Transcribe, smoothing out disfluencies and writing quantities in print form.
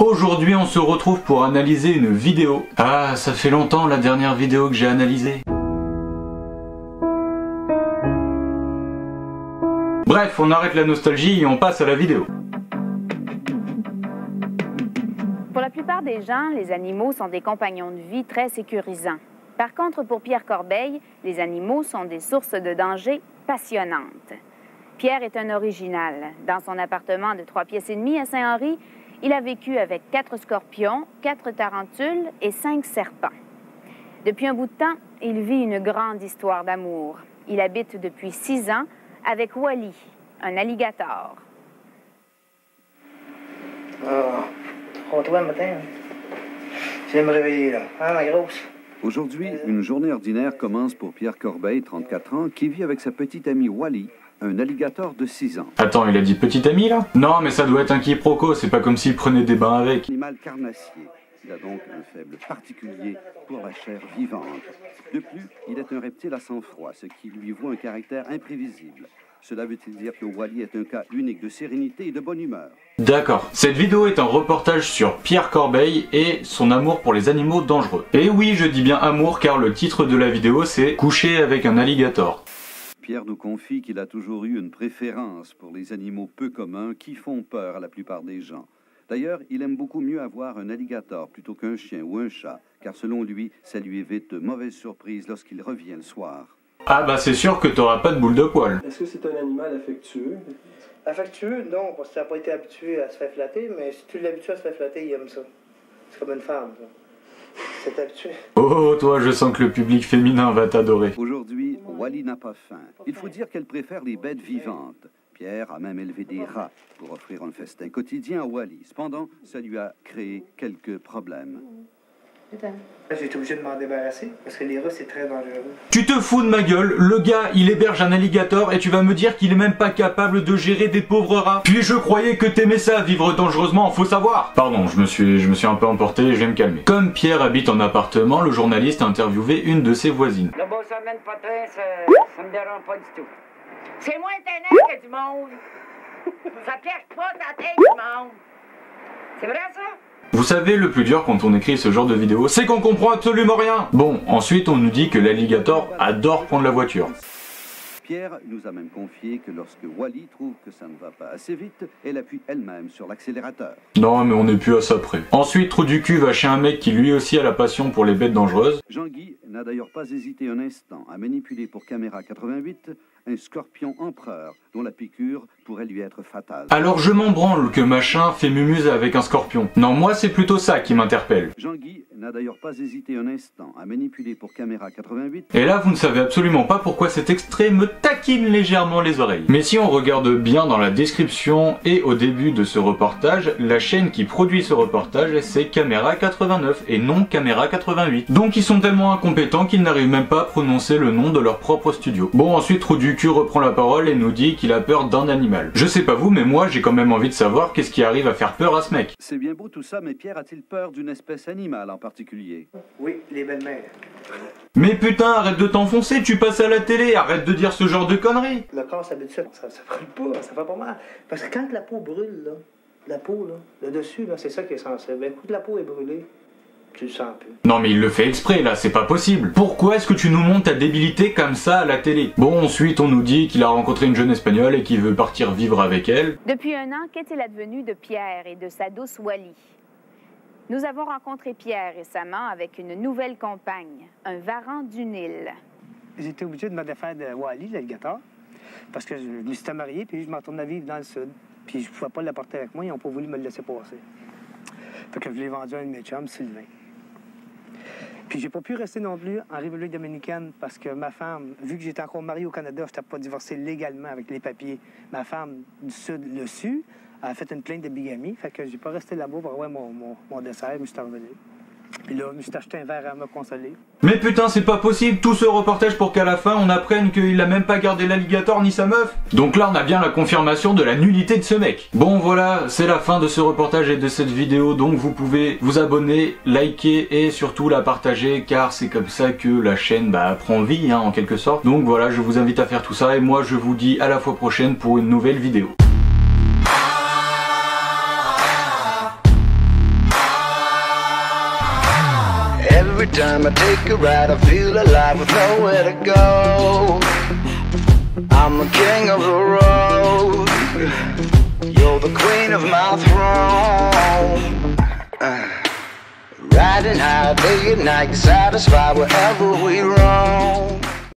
Aujourd'hui, on se retrouve pour analyser une vidéo. Ah, ça fait longtemps la dernière vidéo que j'ai analysée. Bref, on arrête la nostalgie et on passe à la vidéo. Pour la plupart des gens, les animaux sont des compagnons de vie très sécurisants. Par contre, pour Pierre Corbeil, les animaux sont des sources de danger passionnantes. Pierre est un original. Dans son appartement de 3 pièces et demie à Saint-Henri, il a vécu avec 4 scorpions, 4 tarentules et 5 serpents. Depuis un bout de temps, il vit une grande histoire d'amour. Il habite depuis 6 ans avec Wally, un alligator. On toi le matin. Je vais me réveiller là. Hein, ma grosse? Aujourd'hui, une journée ordinaire commence pour Pierre Corbeil, 34 ans, qui vit avec sa petite amie Wally, un alligator de 6 ans. Attends, il a dit petit ami là? Non, mais ça doit être un quiproquo, c'est pas comme s'il prenait des bains avec. Animal carnassier. Il a donc un faible particulier pour la chair vivante. De plus, il est un reptile à sang-froid, ce qui lui vaut un caractère imprévisible. Cela veut-il dire que Wally est un cas unique de sérénité et de bonne humeur? D'accord. Cette vidéo est un reportage sur Pierre Corbeil et son amour pour les animaux dangereux. Et oui, je dis bien amour car le titre de la vidéo c'est « Coucher avec un alligator ». Pierre nous confie qu'il a toujours eu une préférence pour les animaux peu communs qui font peur à la plupart des gens. D'ailleurs, il aime beaucoup mieux avoir un alligator plutôt qu'un chien ou un chat, car selon lui, ça lui évite de mauvaises surprises lorsqu'il revient le soir. Ah bah c'est sûr que t'auras pas de boule de poil. Est-ce que c'est un animal affectueux? Affectueux, non, parce que ça n'a pas été habitué à se faire flatter, mais si tu l'habitues à se faire flatter, il aime ça. C'est comme une femme, ça. C'est habitué. Oh, toi, je sens que le public féminin va t'adorer. Aujourd'hui, Wally n'a pas faim. Il faut dire qu'elle préfère les bêtes vivantes. Pierre a même élevé des rats pour offrir un festin quotidien à Wally. Cependant, ça lui a créé quelques problèmes. J'ai été obligé de m'en débarrasser, parce que les rats, c'est très dangereux. Tu te fous de ma gueule, le gars, il héberge un alligator et tu vas me dire qu'il est même pas capable de gérer des pauvres rats. Puis je croyais que t'aimais ça, vivre dangereusement, faut savoir. Pardon, je me suis un peu emporté, je vais me calmer. Comme Pierre habite en appartement, le journaliste a interviewé une de ses voisines. Le beau semaine potin, ça me dérange pas du tout. C'est moins étonnant que du monde. Ça piège pas ta tête du monde. C'est vrai ça? Vous savez, le plus dur quand on écrit ce genre de vidéo, c'est qu'on comprend absolument rien. Bon, ensuite on nous dit que l'alligator adore prendre la voiture. Pierre nous a même confié que lorsque Wally trouve que ça ne va pas assez vite, elle appuie elle-même sur l'accélérateur. Non, mais on n'est plus à ça près. Ensuite, Trou du cul va chez un mec qui lui aussi a la passion pour les bêtes dangereuses. Jean-Guy n'a d'ailleurs pas hésité un instant à manipuler pour caméra 88 un scorpion empereur dont la piqûre pourrait lui être fatale. Alors je m'en branle que machin fait mumuse avec un scorpion. Non, moi c'est plutôt ça qui m'interpelle. Jean-Guy n'a d'ailleurs pas hésité un instant à manipuler pour caméra 88. Et là vous ne savez absolument pas pourquoi cet extrait me taquine légèrement les oreilles. Mais si on regarde bien dans la description et au début de ce reportage, la chaîne qui produit ce reportage c'est Caméra 89 et non Caméra 88. Donc ils sont tellement incompétents qu'ils n'arrivent même pas à prononcer le nom de leur propre studio. Bon, ensuite Trou du cul reprend la parole et nous dit qu'il a peur d'un animal. Je sais pas vous, mais moi j'ai quand même envie de savoir qu'est-ce qui arrive à faire peur à ce mec. C'est bien beau tout ça, mais Pierre a-t-il peur d'une espèce animale en particulier? Oui, les belles-mères. Mais putain, arrête de t'enfoncer, tu passes à la télé, arrête de dire ce genre de conneries. Le corps s'habitue, ça brûle pas, ça fait pas mal. Parce que quand la peau brûle, là, la peau, là, le dessus, là, c'est ça qui est sensible. Ben, écoute, la peau est brûlée. Tu le sens plus. Non mais il le fait exprès là, c'est pas possible. Pourquoi est-ce que tu nous montres ta débilité comme ça à la télé? Bon, ensuite on nous dit qu'il a rencontré une jeune espagnole et qu'il veut partir vivre avec elle. Depuis un an, qu'est-il advenu de Pierre et de sa douce Wally? Nous avons rencontré Pierre récemment avec une nouvelle compagne, un varan du Nil. J'étais obligé de me défaire de Wally, l'alligator, parce que je me suis marié, puis je m'en retournais vivre dans le sud. Puis je pouvais pas l'apporter avec moi, ils n'ont pas voulu me le laisser passer. Fait que je l'ai vendu à un de mes chums, Sylvain. Puis j'ai pas pu rester non plus en République dominicaine parce que ma femme, vu que j'étais encore marié au Canada, je n'étais pas divorcé légalement avec les papiers. Ma femme du Sud le su, elle a fait une plainte de bigamie, fait que j'ai pas resté là-bas pour avoir mon dessert, je me suis revenu. Puis là, je me suis acheté un verre à me consoler. Mais putain, c'est pas possible, tout ce reportage pour qu'à la fin on apprenne qu'il a même pas gardé l'alligator ni sa meuf. Donc là on a bien la confirmation de la nullité de ce mec. Bon voilà, c'est la fin de ce reportage et de cette vidéo, donc vous pouvez vous abonner, liker et surtout la partager car c'est comme ça que la chaîne prend vie en quelque sorte. Donc voilà, je vous invite à faire tout ça et moi je vous dis à la fois prochaine pour une nouvelle vidéo. Every time I take a ride, I feel alive with nowhere to go. I'm the king of the road. You're the queen of my throne. Riding high day and night, satisfied wherever we roam.